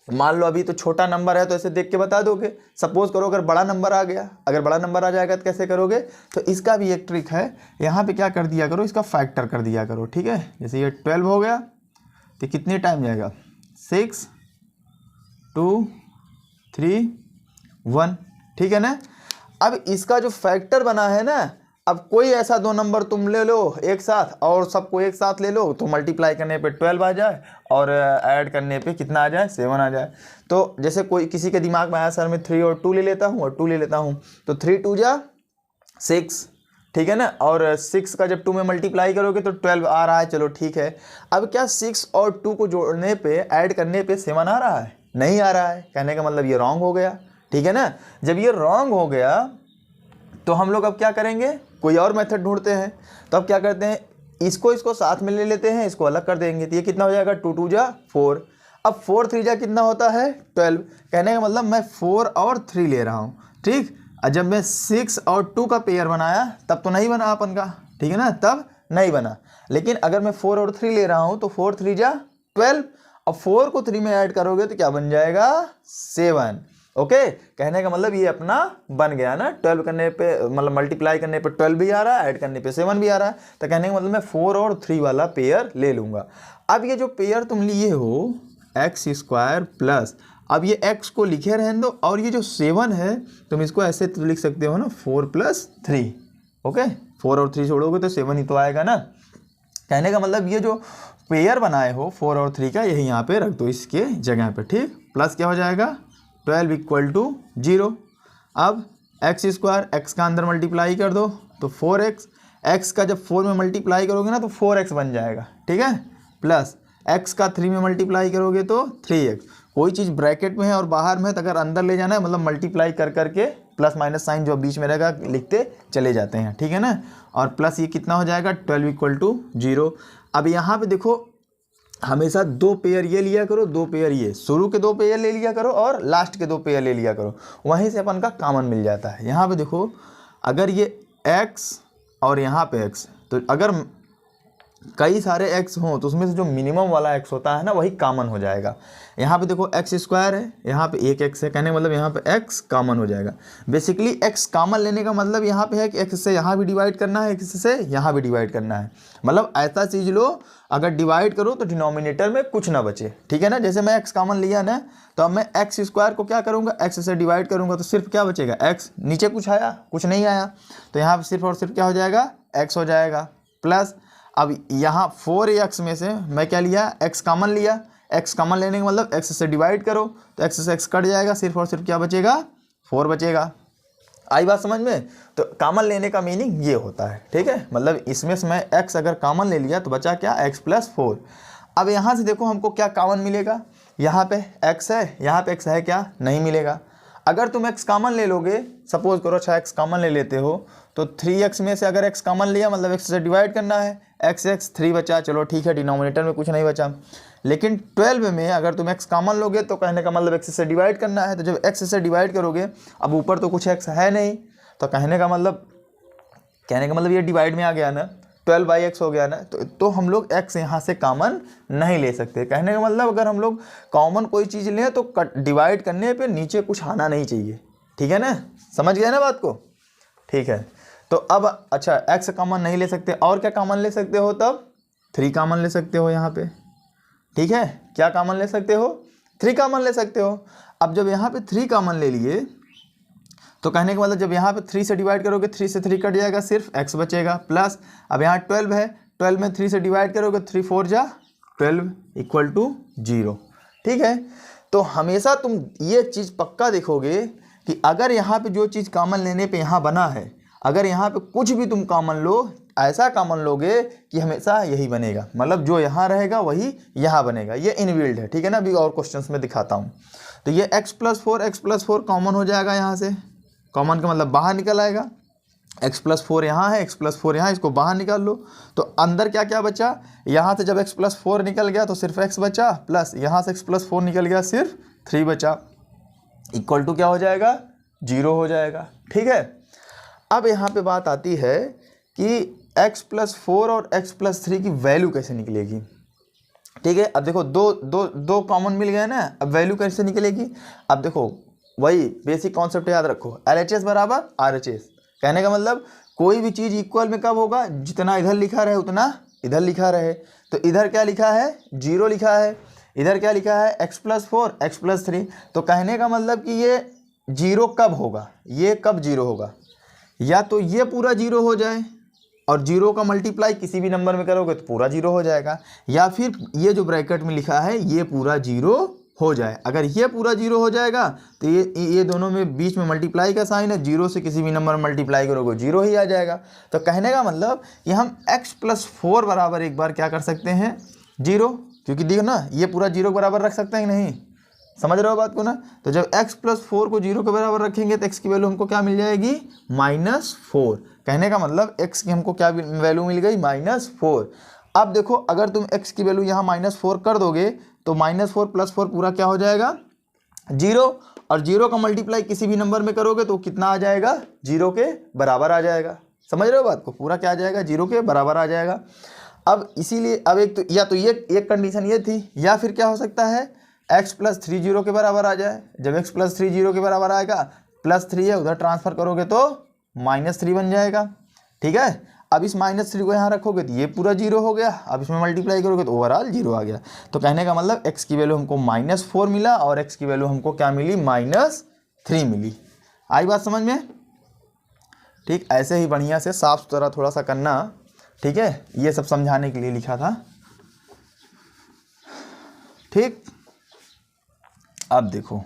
मान लो अभी तो छोटा नंबर है तो ऐसे देख के बता दोगे। सपोज करो अगर बड़ा नंबर आ गया, अगर बड़ा नंबर आ जाएगा तो कैसे करोगे, तो इसका भी एक ट्रिक है, यहाँ पे क्या कर दिया करो, इसका फैक्टर कर दिया करो। ठीक है, जैसे ये 12 हो गया तो कितने टाइम जाएगा, 6 2 3 1। ठीक है ना। अब इसका जो फैक्टर बना है ना, अब कोई ऐसा 2 नंबर तुम ले लो एक साथ और सबको एक साथ ले लो, तो मल्टीप्लाई करने पे 12 आ जाए और ऐड करने पे कितना आ जाए, 7 आ जाए। तो जैसे कोई किसी के दिमाग में आया सर मैं 3 और 2 ले लेता हूँ और 2 ले लेता हूँ, तो 3 2 जा 6। ठीक है ना, और 6 का जब 2 में मल्टीप्लाई करोगे तो 12 आ रहा है, चलो ठीक है। अब क्या 6 और 2 को जोड़ने पे ऐड करने पे 7 आ रहा है, नहीं आ रहा है। कहने का मतलब ये रॉन्ग हो गया। ठीक है ना, जब ये रॉन्ग हो गया तो हम लोग अब क्या करेंगे, कोई और मेथड ढूंढते हैं। तो अब क्या करते हैं, इसको साथ में ले लेते हैं, इसको अलग कर देंगे। तो ये कितना हो जाएगा, 2 2 जा 4। अब 4 3 जा कितना होता है, 12। कहने का मतलब मैं 4 और 3 ले रहा हूँ। ठीक, और जब मैं 6 और 2 का पेयर बनाया तब तो नहीं बना अपन का। ठीक है ना, तब नहीं बना। लेकिन अगर मैं 4 और 3 ले रहा हूँ तो 4 3 जा 12, और 4 को 3 में ऐड करोगे तो क्या बन जाएगा, 7। ओके, कहने का मतलब ये अपना बन गया ना। 12 करने पे मतलब मल्टीप्लाई करने पे 12 भी आ रहा है, ऐड करने पे 7 भी आ रहा है। तो कहने का मतलब मैं 4 और 3 वाला पेयर ले लूँगा। अब ये जो पेयर तुम लिए हो x² प्लस, अब ये x को लिखे रहने दो, और ये जो 7 है तुम इसको ऐसे तो लिख सकते हो ना, 4 + 3। ओके, 4 और 3 छोड़ोगे तो 7 ही तो आएगा ना। कहने का मतलब ये जो पेयर बनाए हो 4 और 3 का, यही यहाँ पे रख दो इसके जगह पे। ठीक, प्लस क्या हो जाएगा, 12 = 0। अब x², x का अंदर मल्टीप्लाई कर दो तो 4x, x का जब 4 में मल्टीप्लाई करोगे ना तो 4x बन जाएगा। ठीक है, प्लस x का 3 में मल्टीप्लाई करोगे तो 3x। कोई चीज़ ब्रैकेट में है और बाहर में है तो अगर अंदर ले जाना है मतलब मल्टीप्लाई कर करके प्लस माइनस साइन जो बीच में रहेगा लिखते चले जाते हैं। ठीक है ना, और प्लस ये कितना हो जाएगा, 12 = 0। अब यहाँ पे देखो, हमेशा 2 पेयर ये लिया करो, 2 पेयर ये, शुरू के 2 पेयर ले लिया करो और लास्ट के 2 पेयर ले लिया करो, वहीं से अपन का कॉमन मिल जाता है। यहाँ पे देखो, अगर ये x और यहाँ पे x, तो अगर कई सारे x हों तो उसमें से जो मिनिमम वाला x होता है ना वही कॉमन हो जाएगा। यहाँ पे देखो x² है, यहाँ पे एक x है, कहने मतलब यहाँ पे x कॉमन हो जाएगा। बेसिकली x कॉमन लेने का मतलब यहाँ पे है कि x से यहाँ भी डिवाइड करना है, x से यहाँ भी डिवाइड करना है। मतलब ऐसा चीज़ लो, अगर डिवाइड करो तो डिनोमिनेटर में कुछ ना बचे। ठीक है ना, जैसे मैं x कॉमन लिया ना, तो अब मैं x² को क्या करूँगा, x से डिवाइड करूँगा तो सिर्फ क्या बचेगा, x। नीचे कुछ आया, कुछ नहीं आया, तो यहाँ पर सिर्फ और सिर्फ क्या हो जाएगा, x हो जाएगा। प्लस अब यहाँ 4x में से मैं क्या लिया, x कॉमन लिया। x कॉमन लेने का मतलब x से डिवाइड करो तो x से x कट जाएगा, सिर्फ और सिर्फ क्या बचेगा, 4 बचेगा। आई बात समझ में। तो कॉमन लेने का मीनिंग ये होता है। ठीक है, मतलब इसमें से मैं x अगर कॉमन ले लिया तो बचा क्या, x + 4। अब यहाँ से देखो हमको क्या कॉमन मिलेगा, यहाँ पे x है, यहाँ पे x है क्या, नहीं मिलेगा। अगर तुम x कॉमन ले लोगे, सपोज करो अच्छा x कॉमन ले लेते हो, तो 3x में से अगर x कॉमन लिया मतलब x से डिवाइड करना है, x 3 बचा, चलो ठीक है, डिनोमिनेटर में कुछ नहीं बचा। लेकिन 12 में अगर तुम x कॉमन लोगे तो कहने का मतलब x से डिवाइड करना है, तो जब x से डिवाइड करोगे, अब ऊपर तो कुछ x है नहीं, तो कहने का मतलब ये डिवाइड में आ गया ना, 12/x हो गया ना, तो हम लोग x यहाँ से कॉमन नहीं ले सकते। कहने का मतलब अगर हम लोग कॉमन कोई चीज़ लें तो डिवाइड करने पे नीचे कुछ आना नहीं चाहिए। ठीक है ना, समझ गया ना बात को। ठीक है, तो अब अच्छा x कॉमन नहीं ले सकते, और क्या कॉमन ले सकते हो, तब 3 कॉमन ले सकते हो यहाँ पे। ठीक है, क्या कॉमन ले सकते हो, 3 कॉमन ले सकते हो। अब जब यहाँ पे 3 कॉमन ले लिए तो कहने का मतलब जब यहाँ पे 3 से डिवाइड करोगे 3 से 3 कट जाएगा, सिर्फ x बचेगा। प्लस अब यहाँ 12 है, 12 में 3 से डिवाइड करोगे 3 4 जा 12 = 0। ठीक है, तो हमेशा तुम ये चीज़ पक्का देखोगे कि अगर यहाँ पे जो चीज़ कॉमन लेने पे यहाँ बना है, अगर यहाँ पे कुछ भी तुम कॉमन लो, ऐसा कॉमन लोगे कि हमेशा यही बनेगा, मतलब जो यहाँ रहेगा वही यहाँ बनेगा। ये इनबिल्ड है। ठीक है ना, अभी और क्वेश्चंस में दिखाता हूँ। तो ये x + 4 कॉमन हो जाएगा, यहाँ से कॉमन का मतलब बाहर निकल आएगा। x+4 यहाँ है, x+4 यहाँ, इसको बाहर निकाल लो। तो अंदर क्या क्या बचा, यहाँ से जब x+4 निकल गया तो सिर्फ x बचा, प्लस यहाँ से x+4 निकल गया सिर्फ 3 बचा, इक्वल टू क्या हो जाएगा, 0 हो जाएगा। ठीक है, अब यहाँ पे बात आती है कि x+4 और x+3 की वैल्यू कैसे निकलेगी। ठीक है, अब देखो दो कॉमन मिल गए ना, अब वैल्यू कैसे निकलेगी। अब देखो वही बेसिक कॉन्सेप्ट याद रखो, LHS बराबर RHS। कहने का मतलब कोई भी चीज़ इक्वल में कब होगा, जितना इधर लिखा रहे उतना इधर लिखा रहे। तो इधर क्या लिखा है, 0 लिखा है, इधर क्या लिखा है, x+4 x+3। तो कहने का मतलब कि ये 0 कब होगा, ये कब 0 होगा, या तो ये पूरा 0 हो जाए और 0 का मल्टीप्लाई किसी भी नंबर में करोगे तो पूरा 0 हो जाएगा, या फिर ये जो ब्रैकेट में लिखा है ये पूरा 0 हो जाए। अगर ये पूरा 0 हो जाएगा तो ये दोनों में बीच में मल्टीप्लाई का साइन है, 0 से किसी भी नंबर में मल्टीप्लाई करोगे 0 ही आ जाएगा। तो कहने का मतलब कि हम x+4 बराबर एक बार क्या कर सकते हैं, 0, क्योंकि देखो ना ये पूरा 0 के बराबर रख सकते हैं कि नहीं, समझ रहे हो बात को ना। तो जब x+4 को 0 के बराबर रखेंगे तो x की वैल्यू हमको क्या मिल जाएगी, -4। कहने का मतलब x की हमको क्या वैल्यू मिल गई, -4। अब देखो अगर तुम x की वैल्यू यहाँ -4 कर दोगे तो -4 + 4 पूरा क्या हो जाएगा, 0, और 0 का मल्टीप्लाई किसी भी नंबर में करोगे तो कितना आ जाएगा, 0 के बराबर आ जाएगा। समझ रहे हो बात को, पूरा क्या आ जाएगा, 0 के बराबर आ जाएगा। अब इसीलिए अब एक तो या तो ये एक कंडीशन ये थी, या फिर क्या हो सकता है x+3 0 के बराबर आ जाए। जब x+3 0 के बराबर आएगा, +3 है उधर ट्रांसफर करोगे तो -3 बन जाएगा। ठीक है, अब इस -3 को यहाँ रखोगे तो ये पूरा 0 हो गया, अब इसमें मल्टीप्लाई करोगे तो ओवरऑल 0 आ गया। तो कहने का मतलब x की वैल्यू हमको -4 मिला और x की वैल्यू हमको क्या मिली, -3 मिली। आई बात समझ में। ठीक, ऐसे ही बढ़िया से साफ सुथरा थोड़ा सा करना। ठीक है, ये सब समझाने के लिए लिखा था। ठीक, अब देखो,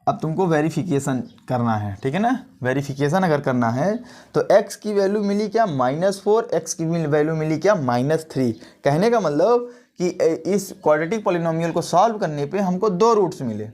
अब तुमको वेरिफिकेशन करना है। ठीक है ना, वेरिफिकेशन अगर करना है तो x की वैल्यू मिली क्या, -4, x की वैल्यू मिली क्या, -3। कहने का मतलब कि इस क्वाड्रेटिक पॉलिनोमियल को सॉल्व करने पे हमको 2 रूट्स मिले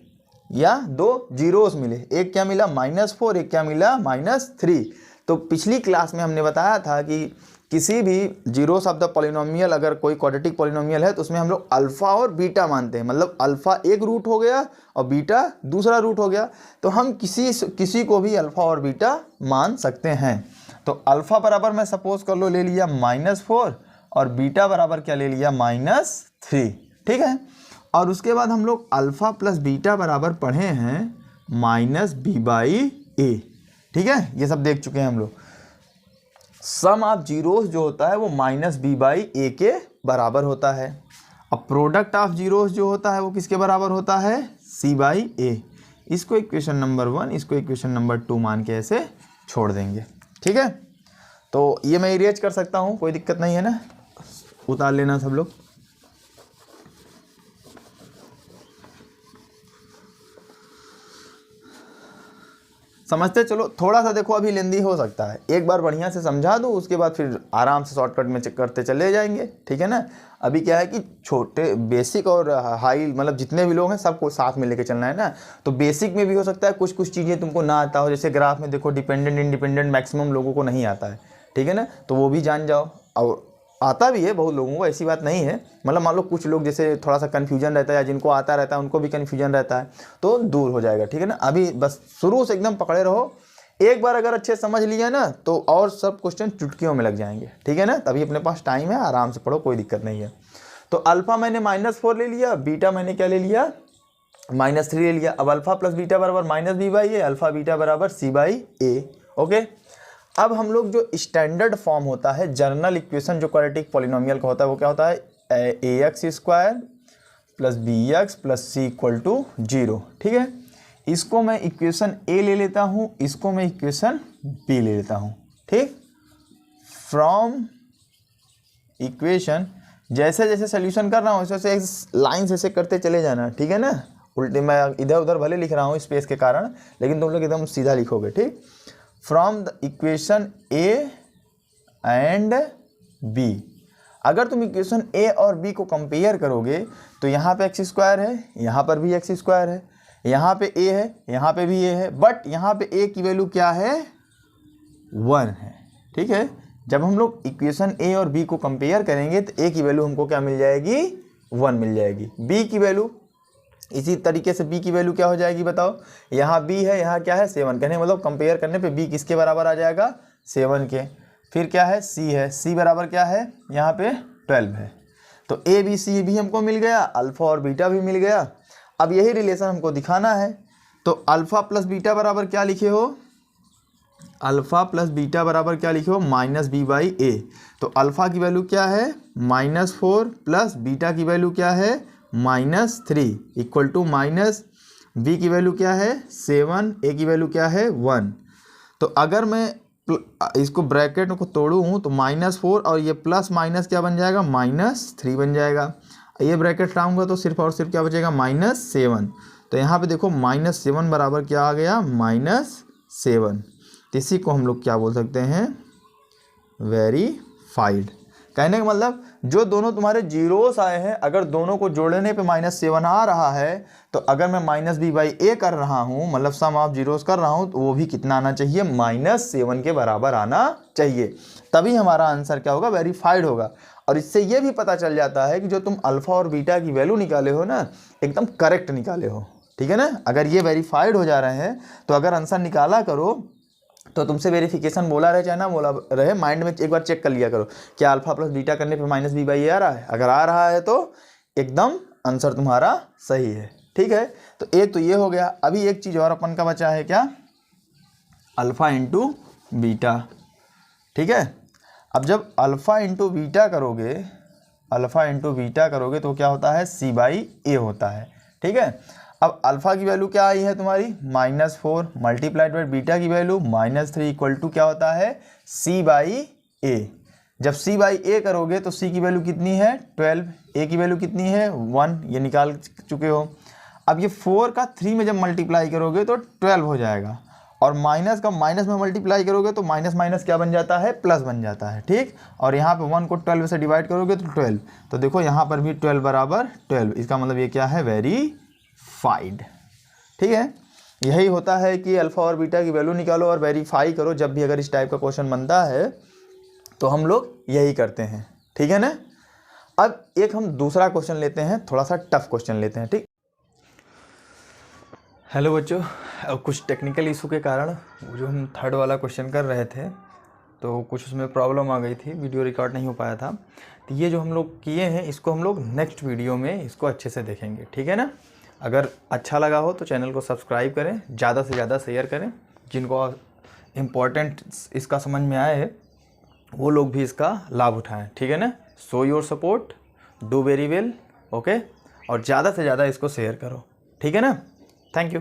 या 2 जीरोस मिले। एक क्या मिला, -4, एक क्या मिला, -3। तो पिछली क्लास में हमने बताया था कि किसी भी जीरोस ऑफ द पॉलिनोमियल अगर कोई क्वाड्रेटिक पॉलिनोमियल है तो उसमें हम लोग अल्फ़ा और बीटा मानते हैं। मतलब अल्फ़ा एक रूट हो गया और बीटा दूसरा रूट हो गया, तो हम किसी को भी अल्फ़ा और बीटा मान सकते हैं। तो अल्फ़ा बराबर मैं सपोज कर लो ले लिया -4 और बीटा बराबर क्या ले लिया, -3। ठीक है, और उसके बाद हम लोग अल्फ़ा प्लस बीटा बराबर पढ़े हैं -b/a। ठीक है, ये सब देख चुके हैं हम लोग। सम ऑफ जीरोस जो होता है वो -b/a के बराबर होता है। अब प्रोडक्ट ऑफ जीरोस जो होता है वो किसके बराबर होता है, c/a। इसको इक्वेशन नंबर 1, इसको इक्वेशन नंबर 2 मान के ऐसे छोड़ देंगे। ठीक है, तो ये मैं इरेज कर सकता हूँ, कोई दिक्कत नहीं है ना, उतार लेना सब लोग। समझते चलो, थोड़ा सा देखो अभी लेंदी हो सकता है, एक बार बढ़िया से समझा दो, उसके बाद फिर आराम से शॉर्टकट में चेक करते चले जाएंगे। ठीक है ना, अभी क्या है कि छोटे बेसिक और हाई मतलब जितने भी लोग हैं सबको साथ में लेके चलना है ना। तो बेसिक में भी हो सकता है कुछ कुछ चीज़ें तुमको ना आता हो, जैसे ग्राफ में देखो डिपेंडेंट इंडिपेंडेंट मैक्सिमम लोगों को नहीं आता है। ठीक है ना, तो वो भी जान जाओ, और आता भी है बहुत लोगों को, ऐसी बात नहीं है। मतलब मान लो कुछ लोग जैसे थोड़ा सा कन्फ्यूजन रहता है या जिनको आता रहता है उनको भी कन्फ्यूजन रहता है, तो दूर हो जाएगा। ठीक है ना, अभी बस शुरू से एकदम पकड़े रहो, एक बार अगर अच्छे समझ लिया ना तो और सब क्वेश्चन चुटकियों में लग जाएंगे। ठीक है ना, तभी अपने पास टाइम है, आराम से पढ़ो, कोई दिक्कत नहीं है। तो अल्फ़ा मैंने -4 ले लिया, बीटा मैंने क्या ले लिया, -3 ले लिया। अब अल्फ़ा प्लस बीटा बराबर -b/a, अल्फ़ा बीटा बराबर c/a। ओके, अब हम लोग जो स्टैंडर्ड फॉर्म होता है, जनरल इक्वेशन जो क्वाड्रेटिक पॉलिनोमियल का होता है वो क्या होता है, ax² + bx + c = 0। ठीक है, इसको मैं इक्वेशन a ले लेता हूँ, इसको मैं इक्वेशन b ले लेता हूँ। ठीक, फ्रॉम इक्वेशन जैसे जैसे सोल्यूशन कर रहा हूँ वैसे वैसे लाइन से करते चले जाना। ठीक है ना, उल्टे मैं इधर उधर भले लिख रहा हूँ स्पेस के कारण, लेकिन तुम लोग एकदम सीधा लिखोगे। ठीक, from the equation a and b, अगर तुम इक्वेशन a और b को कंपेयर करोगे तो यहाँ पे x² है, यहाँ पर भी x² है, यहाँ पे a है, यहाँ पे भी a है, बट यहाँ पे a की वैल्यू क्या है, 1 है। ठीक है, जब हम लोग इक्वेशन ए और बी को कंपेयर करेंगे तो ए की वैल्यू हमको क्या मिल जाएगी, 1 मिल जाएगी। बी की वैल्यू इसी तरीके से बी की वैल्यू क्या हो जाएगी बताओ, यहाँ बी है, यहाँ क्या है 7, कहने मतलब कंपेयर करने पे बी किसके बराबर आ जाएगा, 7 के। फिर क्या है सी है, सी बराबर क्या है यहाँ पे 12 है। तो ए बी सी भी हमको मिल गया, अल्फ़ा और बीटा भी मिल गया। अब यही रिलेशन हमको दिखाना है, तो अल्फ़ा प्लस बीटा बराबर क्या लिखे हो, अल्फ़ा प्लस बीटा बराबर क्या लिखे हो, -b/a। तो अल्फ़ा की वैल्यू क्या है -4 प्लस बीटा की वैल्यू क्या है -3 इक्वल टू माइनस बी की वैल्यू क्या है 7, ए की वैल्यू क्या है 1। तो अगर मैं इसको ब्रैकेट को तोड़ूँ तो -4 और ये प्लस माइनस क्या बन जाएगा -3 बन जाएगा। ये ब्रैकेट हटाऊंगा तो सिर्फ और सिर्फ क्या बचेगा -7। तो यहाँ पे देखो -7 बराबर क्या आ गया -7। तो इसी को हम लोग क्या बोल सकते हैं, वेरीफाइड। कहने का मतलब जो दोनों तुम्हारे जीरोस आए हैं, अगर दोनों को जोड़ने पे -7 आ रहा है, तो अगर मैं -b/a कर रहा हूँ, मतलब सम ऑफ जीरोस कर रहा हूँ, तो वो भी कितना आना चाहिए -7 के बराबर आना चाहिए। तभी हमारा आंसर क्या होगा, वेरीफाइड होगा। और इससे ये भी पता चल जाता है कि जो तुम अल्फ़ा और बीटा की वैल्यू निकाले हो ना, एकदम करेक्ट निकाले हो। ठीक है ना, अगर ये वेरीफाइड हो जा रहे हैं तो अगर आंसर निकाला करो तो तुमसे वेरिफिकेशन बोला रहे चाहे ना बोला रहे, माइंड में एक बार चेक कर लिया करो क्या अल्फ़ा प्लस बीटा करने पे -b/a आ रहा है। अगर आ रहा है तो एकदम आंसर तुम्हारा सही है। ठीक है, तो एक तो ये हो गया। अभी एक चीज़ और अपन का बचा है, क्या, अल्फ़ा इंटू बीटा। ठीक है, अब जब अल्फ़ा इंटू बीटा करोगे, अल्फ़ा इंटू बीटा करोगे तो क्या होता है c/a होता है। ठीक है, अब अल्फ़ा की वैल्यू क्या आई है तुम्हारी -4 मल्टीप्लाइड बाई बीटा की वैल्यू -3 इक्वल टू क्या होता है c/a। जब c/a करोगे तो c की वैल्यू कितनी है 12, a की वैल्यू कितनी है 1, ये निकाल चुके हो। अब ये 4 का 3 में जब मल्टीप्लाई करोगे तो 12 हो जाएगा, और माइनस का माइनस में मल्टीप्लाई करोगे तो माइनस माइनस क्या बन जाता है, प्लस बन जाता है। ठीक, और यहाँ पे 1 को 12 से डिवाइड करोगे तो 12। तो देखो यहाँ पर भी 12 बराबर 12, इसका मतलब ये क्या है, वेरीफाइड। ठीक है, यही होता है कि अल्फ़ा और बीटा की वैल्यू निकालो और वेरीफाई करो। जब भी अगर इस टाइप का क्वेश्चन बनता है तो हम लोग यही करते हैं। ठीक है ना। अब एक हम दूसरा क्वेश्चन लेते हैं, थोड़ा सा टफ क्वेश्चन लेते हैं। ठीक, हेलो बच्चों, कुछ टेक्निकल इशू के कारण जो हम थर्ड वाला क्वेश्चन कर रहे थे तो कुछ उसमें प्रॉब्लम आ गई थी, वीडियो रिकॉर्ड नहीं हो पाया था। तो ये जो हम लोग किए हैं इसको हम लोग नेक्स्ट वीडियो में इसको अच्छे से देखेंगे। ठीक है ना। अगर अच्छा लगा हो तो चैनल को सब्सक्राइब करें, ज़्यादा से ज़्यादा शेयर करें, जिनको इम्पोर्टेंट इसका समझ में आए वो लोग भी इसका लाभ उठाएं। ठीक है ना। Show your support, do very well, okay, और ज़्यादा से ज़्यादा इसको शेयर करो। ठीक है ना। Thank you.